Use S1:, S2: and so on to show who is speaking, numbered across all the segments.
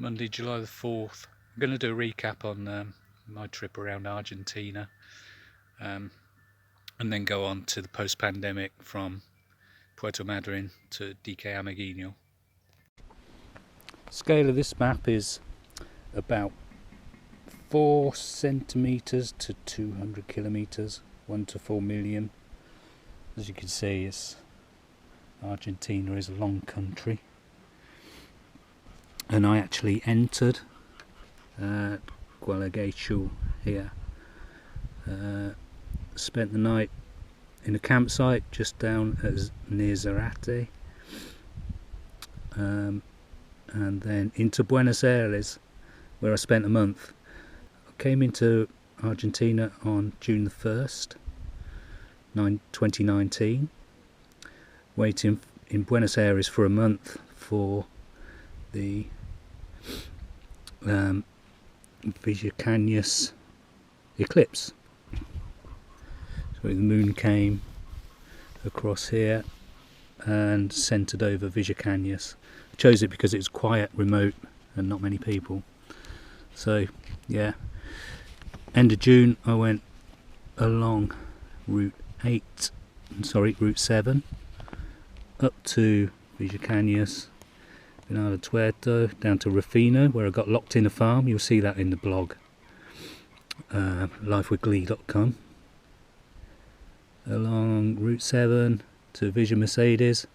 S1: Monday, July the 4th. I'm going to do a recap on my trip around Argentina, and then go on to the post-pandemic from Puerto Madryn to DK Ameguino. Scale of this map is about 4 centimeters to 200 kilometers, 1 to 4 million. As you can see, Argentina is a long country, and I actually entered Gualeguaychú here. Spent the night in a campsite just down near Zarate, and then into Buenos Aires, where I spent a month. I came into Argentina on June the 1st, 2019, waiting in Buenos Aires for a month for the Villa eclipse. So the moon came across here and centered over Villa Cañas. I chose it because it was quiet, remote, and not many people. So yeah, end of June I went along route 7 up to Villa Cañas, Venado Tuerto, down to Rufino, where I got locked in a farm. You'll see that in the blog, lifewithglee.com. Along route 7 to Villa Mercedes.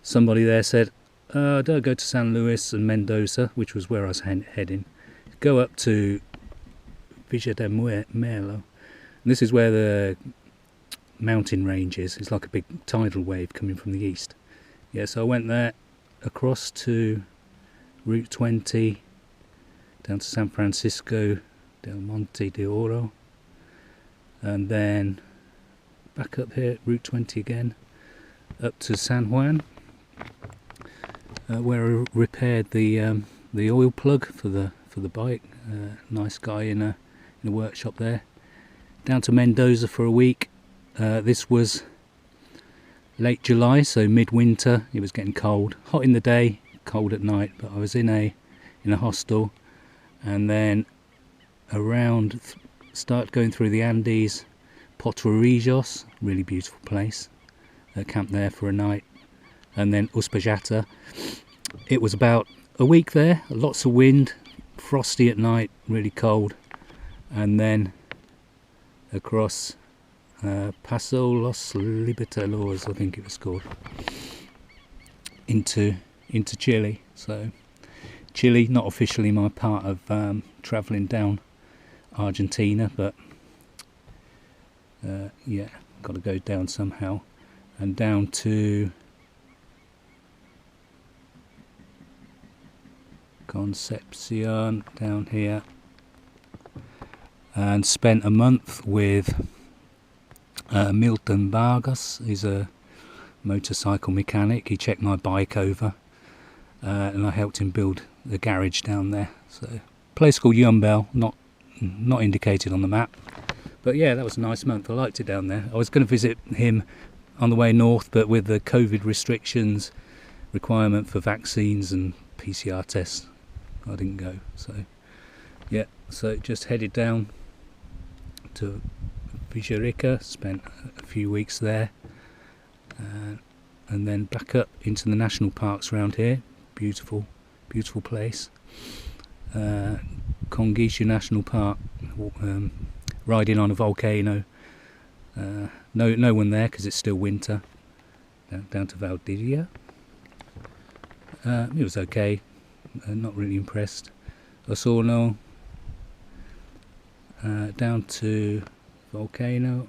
S1: Somebody there said, don't go to San Luis and Mendoza, which was where I was heading. Go up to Villa de Melo. And this is where the mountain range is. It's like a big tidal wave coming from the east. Yeah, so I went there, across to Route 20, down to San Francisco del Monte de Oro, and then back up here, Route 20 again, up to San Juan, where I repaired the oil plug for the bike. Nice guy in a workshop there. Down to Mendoza for a week. This was late July, so midwinter. It was getting cold, hot in the day, cold at night. But I was in a hostel, and then start going through the Andes, Potrerillos, really beautiful place. Camped there for a night, and then Uspallata. It was about a week there, lots of wind, frosty at night, really cold, and then across Paso Los Libertadores, I think it was called, into Chile. So Chile, not officially my part of travelling down Argentina, but yeah, got to go down somehow, and down to Concepcion down here, and spent a month with Milton Vargas. He's a motorcycle mechanic. He checked my bike over, and I helped him build the garage down there. So, place called Yumbel, not indicated on the map, but yeah, that was a nice month. I liked it down there. I was going to visit him on the way north, but with the COVID restrictions, requirement for vaccines and PCR tests, I didn't go. So yeah, so just headed down to Villarica, spent a few weeks there, and then back up into the national parks around here. Beautiful place. Conguiche National Park, riding on a volcano. No one there because it's still winter. Down to Valdivia. It was okay. Not really impressed. Osorno, down to Volcano,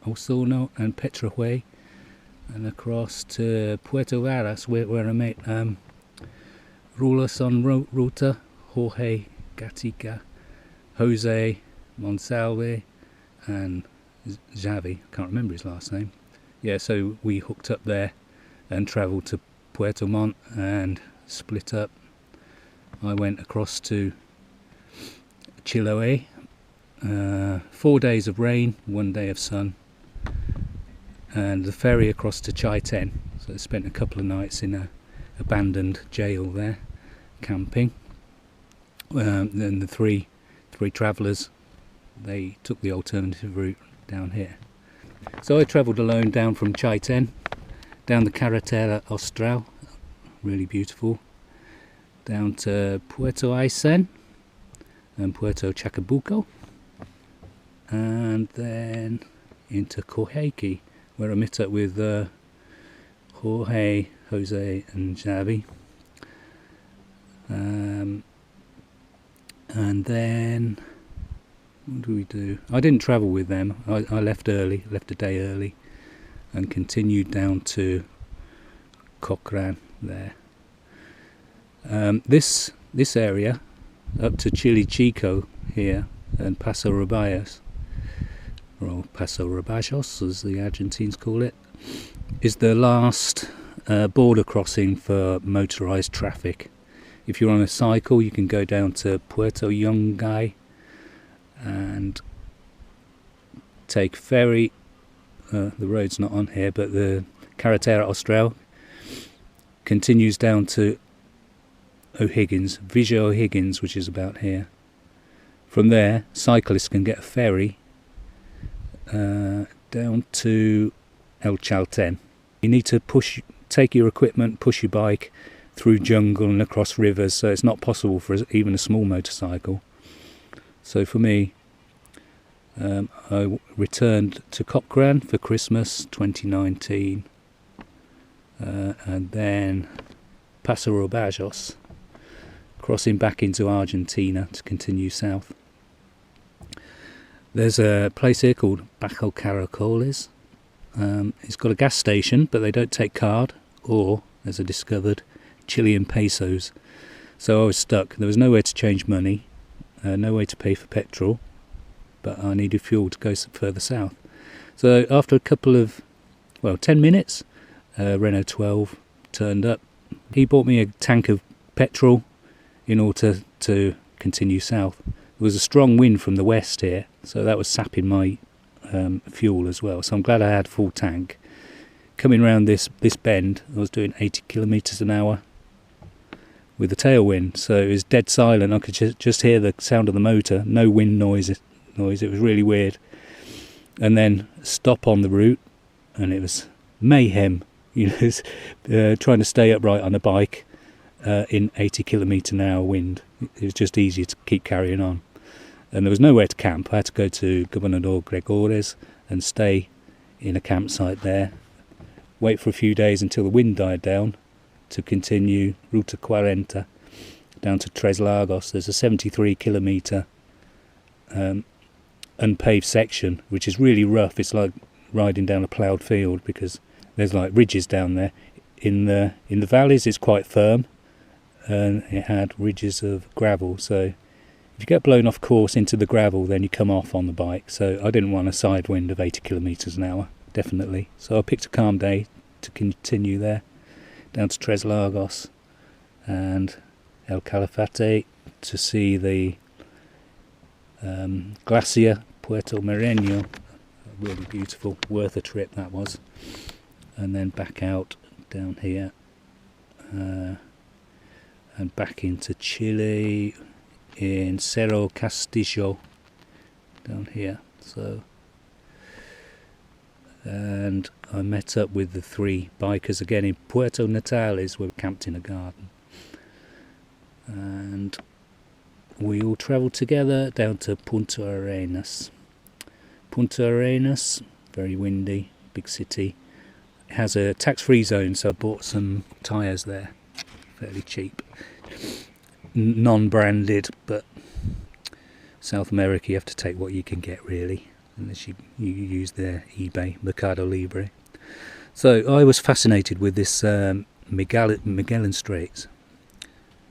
S1: Osorno and Petrohue, and across to Puerto Varas, where I met Rulas on Ruta, Jorge Gatica, Jose Monsalve, and Xavi. I can't remember his last name. Yeah, so we hooked up there and travelled to Puerto Montt and split up. I went across to Chiloé, 4 days of rain, 1 day of sun, and the ferry across to Chaiten. So I spent a couple of nights in a abandoned jail there, camping. Then the three travellers, they took the alternative route down here. So I travelled alone down from Chaiten, down the Carretera Austral, really beautiful, down to Puerto Aysén and Puerto Chacabuco, and then into Coyhaique, where I met up with Jose and Xavi. And then what do we do? I didn't travel with them. I left a day early, and continued down to Cochrane there. This area up to Chile Chico here and Paso Robayas, or Paso Robajos as the Argentines call it, is the last border crossing for motorised traffic. If you're on a cycle, you can go down to Puerto Yungay and take ferry. The road's not on here, but the Carretera Austral continues down to Villa O'Higgins, which is about here. From there, cyclists can get a ferry down to El Chalten. You need to take your equipment, push your bike through jungle and across rivers, so it's not possible for even a small motorcycle. So for me, I returned to Cochrane for Christmas 2019, and then Paso Robajos, crossing back into Argentina to continue south. There's a place here called Bajo Caracoles. It's got a gas station, but they don't take card or, as I discovered, Chilean pesos. So I was stuck. There was nowhere to change money, no way to pay for petrol, but I needed fuel to go further south. So after a couple of, 10 minutes, Renault 12 turned up. He bought me a tank of petrol in order to continue south. There was a strong wind from the west here, so that was sapping my fuel as well. So I'm glad I had a full tank. Coming around this bend, I was doing 80 kilometres an hour with a tailwind, so it was dead silent. I could just hear the sound of the motor, no wind noise. It was really weird. And then stop on the route, and it was mayhem. Trying to stay upright on a bike in 80 kilometre an hour wind. It was just easier to keep carrying on. And there was nowhere to camp. I had to go to Gobernador Gregores and stay in a campsite there, wait for a few days until the wind died down to continue Ruta 40 down to Tres Lagos. There's a 73 kilometre unpaved section, which is really rough. It's like riding down a ploughed field because there's like ridges down there. In the valleys it's quite firm, and it had ridges of gravel, so if you get blown off course into the gravel, then you come off on the bike. So I didn't want a side wind of 80 kilometres an hour, definitely. So I picked a calm day to continue there, down to Tres Lagos and El Calafate to see the glacier Puerto Mereño. Really beautiful, worth a trip that was. And then back out down here and back into Chile in Cerro Castillo down here. So, and I met up with the three bikers again in Puerto Natales, where we camped in a garden, and we all travelled together down to Punta Arenas. Punta Arenas, very windy, big city. It has a tax-free zone, so I bought some tyres there, fairly cheap. Non-branded, but South America you have to take what you can get really, unless you use their eBay, Mercado Libre. So I was fascinated with this Magellan Straits,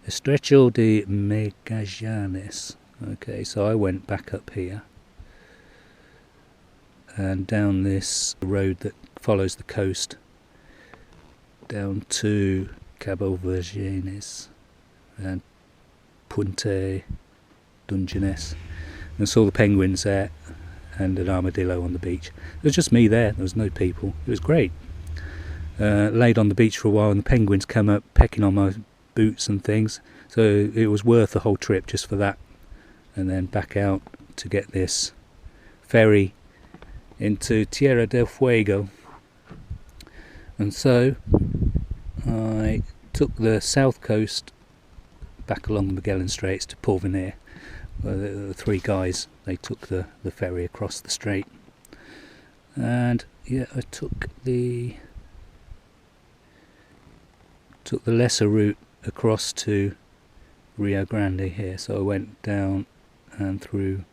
S1: Estrecho de Magallanes. Okay, so I went back up here and down this road that follows the coast down to Cabo Vergenes and Punta Dungeness, and saw the penguins there and an armadillo on the beach. It was just me there was no people. It was great. laid on the beach for a while, and the penguins came up pecking on my boots and things, so it was worth the whole trip just for that. And then back out to get this ferry into Tierra del Fuego. And so I took the south coast back along the Magellan Straits to Porvenir. The three guys, they took the ferry across the strait. And yeah, I took the lesser route across to Rio Grande here. So I went down and through,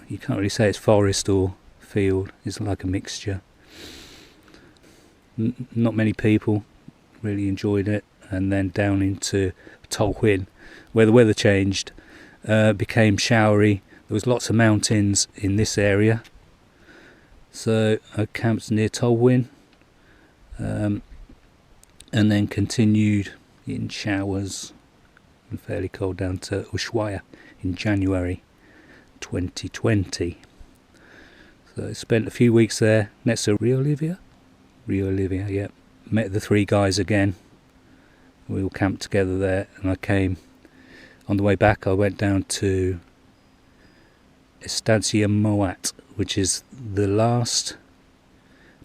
S1: you can't really say it's forest or field, it's like a mixture. Not many people, really enjoyed it. And then down into Tolhuin, where the weather changed, became showery. There was lots of mountains in this area, so I camped near Tolhuin, and then continued in showers and fairly cold down to Ushuaia in January 2020. So I spent a few weeks there next to Rio Olivia, yeah. Met the three guys again. We all camped together there, and I came on the way back. I went down to Estancia Moat, which is the last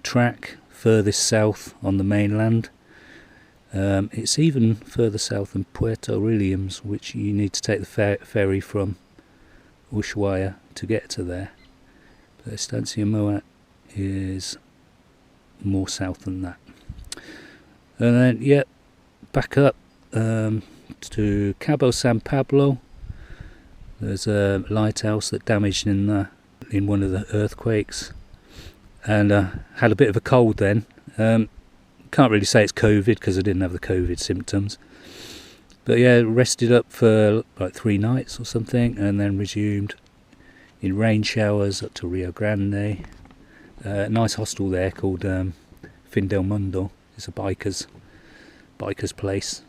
S1: track furthest south on the mainland. It's even further south than Puerto Williams, which you need to take the ferry from Ushuaia to get to there. But Estancia Moat is more south than that. And then, yeah, back up to Cabo San Pablo. There's a lighthouse that damaged in one of the earthquakes, and had a bit of a cold then. Can't really say it's COVID because I didn't have the COVID symptoms, but yeah, rested up for like 3 nights or something, and then resumed in rain showers up to Rio Grande. Nice hostel there called Fin del Mundo. It's a biker's place.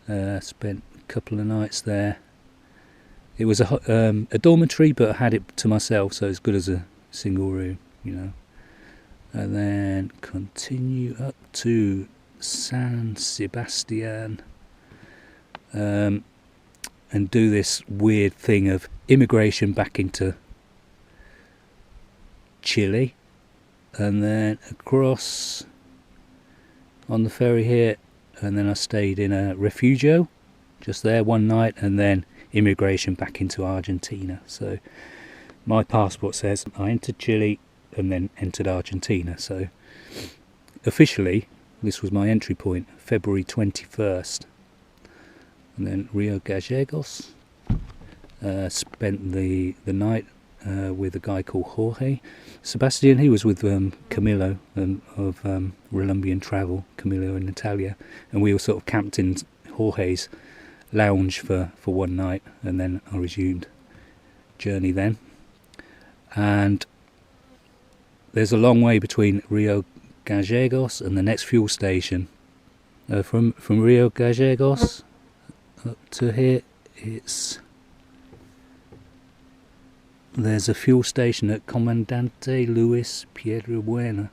S1: Spent a couple of nights there. It was a dormitory, but I had it to myself, so it's good as a single room, you know. And then continue up to San Sebastian, and do this weird thing of immigration back into Chile, and then across on the ferry here, and then I stayed in a refugio just there one night, and then immigration back into Argentina. So my passport says I entered Chile and then entered Argentina, so officially this was my entry point, February 21st. And then Rio Gallegos, spent the night with a guy called Jorge. Sebastian, he was with Camilo of Relumbian Travel, Camilo and Natalia, and we all sort of camped in Jorge's lounge for one night, and then I resumed journey then. And there's a long way between Rio Gallegos and the next fuel station. From Rio Gallegos up to here, there's a fuel station at Comandante Luis Piedrabuena.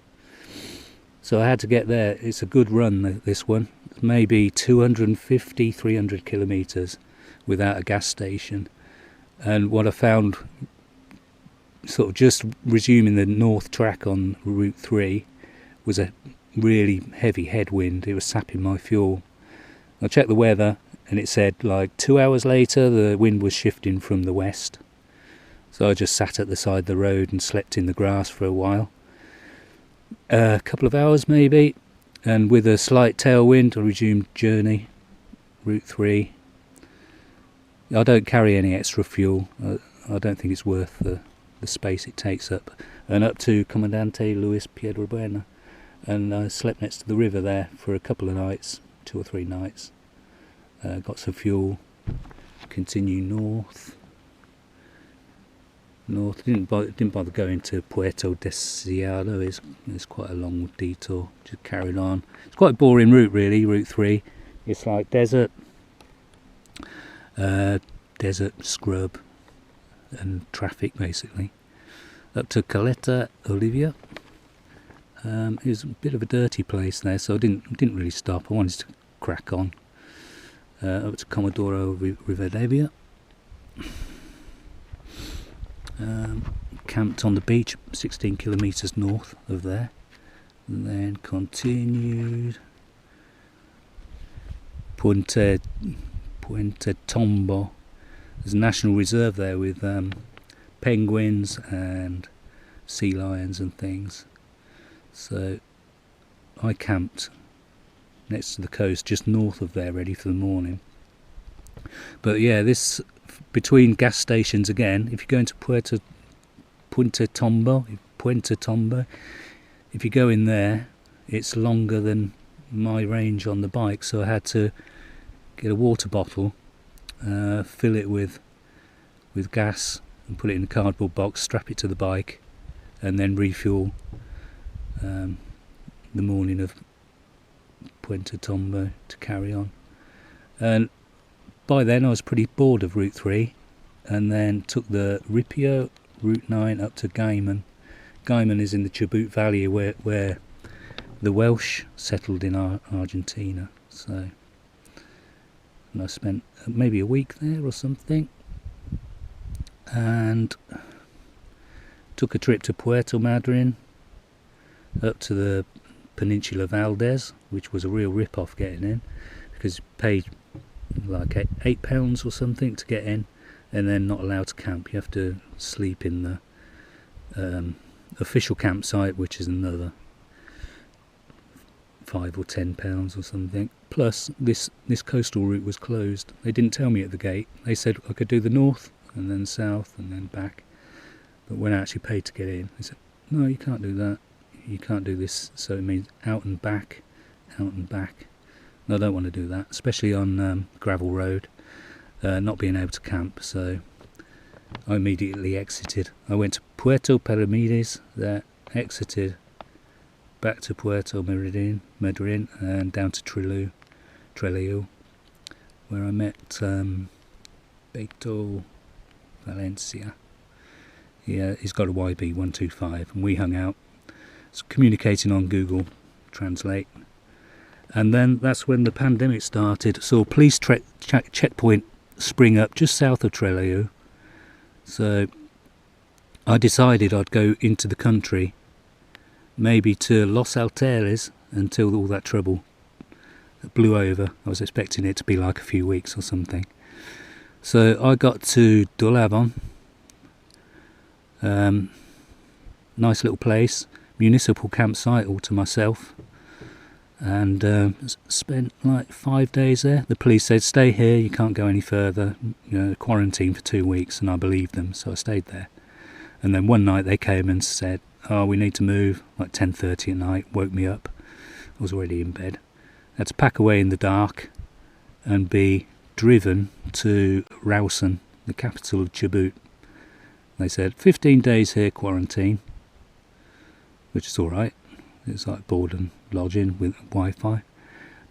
S1: So I had to get there. It's a good run, this one. Maybe 250, 300 kilometres without a gas station. And what I found, sort of just resuming the north track on Route 3, was a really heavy headwind. It was sapping my fuel. I checked the weather, and it said like 2 hours later the wind was shifting from the west. So I just sat at the side of the road and slept in the grass for a while. A couple of hours maybe, and with a slight tailwind I resumed journey, Route 3. I don't carry any extra fuel. I don't think it's worth the space it takes up. And up to Comandante Luis Piedrabuena, and I slept next to the river there for a couple of nights, 2 or 3 nights. Got some fuel, continue north. Didn't bother going to Puerto Deseado. It's quite a long detour. Just carried on. It's quite a boring route really, Route 3. It's like desert, scrub and traffic basically. Up to Caleta Olivia, It was a bit of a dirty place there, so I didn't really stop. I wanted to crack on up to Comodoro Rivadavia. Camped on the beach 16 kilometres north of there, and then continued Puente Tombo. There's a national reserve there with penguins and sea lions and things. So I camped next to the coast just north of there, ready for the morning. But yeah, this between gas stations again, if you go into Puente Tombo, if you go in there, it's longer than my range on the bike, so I had to get a water bottle, fill it with gas and put it in a cardboard box, strap it to the bike, and then refuel the morning of Puente Tombo to carry on. And by then I was pretty bored of Route 3, and then took the Ripio Route 9 up to Gaiman. Gaiman is in the Chubut Valley where the Welsh settled in Argentina. So, and I spent maybe a week there or something, and took a trip to Puerto Madryn, up to the Peninsula Valdez, which was a real rip-off getting in, because you paid like £8 or something to get in, and then not allowed to camp. You have to sleep in the official campsite, which is another £5 or £10 or something. Plus this coastal route was closed. They didn't tell me at the gate. They said I could do the north and then south and then back, but when I actually paid to get in, they said no, you can't do that, you can't do this. So it means out and back. No, I don't want to do that, especially on gravel road, not being able to camp. So I immediately exited. I went to Puerto Pyramides, there exited, back to Puerto Madryn, and down to Trelew, where I met Beto Valencia. Yeah, he's got a YB125, and we hung out, communicating on Google Translate. And then that's when the pandemic started. So police checkpoint spring up just south of Trelew. So I decided I'd go into the country, maybe to Los Alteres, until all that trouble blew over. I was expecting it to be like a few weeks or something. So I got to Dulabon, nice little place, municipal campsite all to myself, and spent like 5 days there. The police said, stay here, you can't go any further, quarantine for 2 weeks, and I believed them, so I stayed there. And then one night they came and said, oh, we need to move, like 10:30 at night, woke me up. I was already in bed. I had to pack away in the dark and be driven to Rawson, the capital of Chubut. They said 15 days here, quarantine, which is alright. It's like board and lodging with Wi-Fi.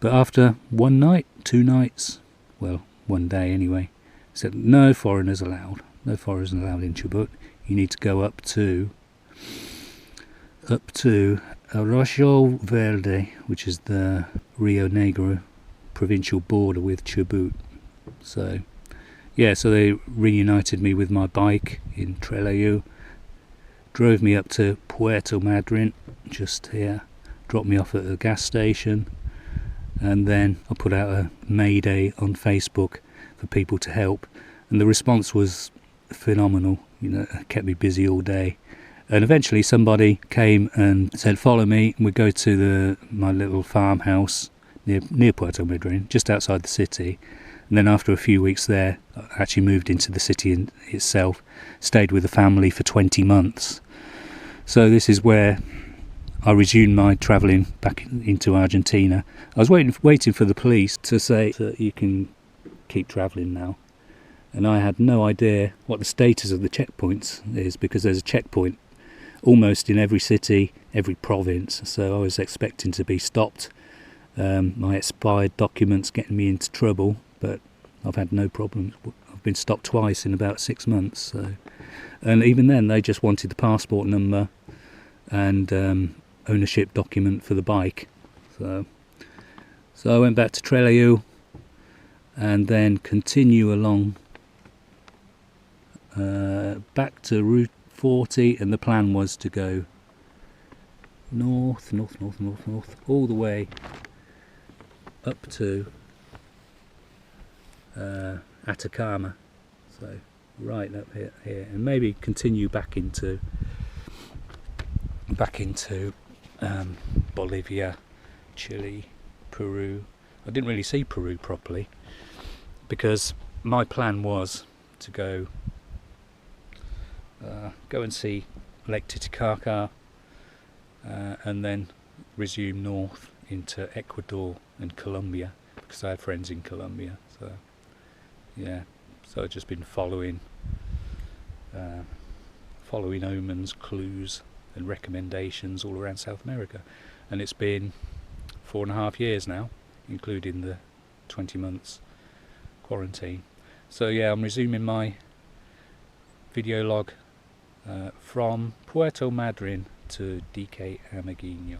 S1: But after 1 night, 2 nights, well, 1 day anyway, said no foreigners allowed. No foreigners allowed in Chubut. You need to go up to Arroyo Verde, which is the Rio Negro provincial border with Chubut. So yeah, so they reunited me with my bike in Trelew, drove me up to Puerto Madryn, just here, dropped me off at the gas station, and then I put out a Mayday on Facebook for people to help, and the response was phenomenal. It kept me busy all day. And eventually somebody came and said, follow me, and we'd go to my little farmhouse near Puerto Madryn, just outside the city. And then after a few weeks there, I actually moved into the city itself, stayed with the family for 20 months. So this is where I resumed my travelling back into Argentina. I was waiting for the police to say that you can keep travelling now. And I had no idea what the status of the checkpoints is, because there's a checkpoint almost in every city, every province. So I was expecting to be stopped, my expired documents getting me into trouble, but I've had no problems. I've been stopped twice in about 6 months. So, and even then they just wanted the passport number and ownership document for the bike. So I went back to Trelew and then continue along back to Route 40, and the plan was to go north, all the way up to Atacama, so right up here, and maybe continue back into Bolivia, Chile, Peru. I didn't really see Peru properly because my plan was to go and see Lake Titicaca and then resume north into Ecuador and Colombia, because I had friends in Colombia. So yeah, so I've just been following omens, clues and recommendations all around South America, and it's been 4.5 years now, including the 20 months quarantine. So yeah, I'm resuming my video log from Puerto Madryn to DK Ameguino.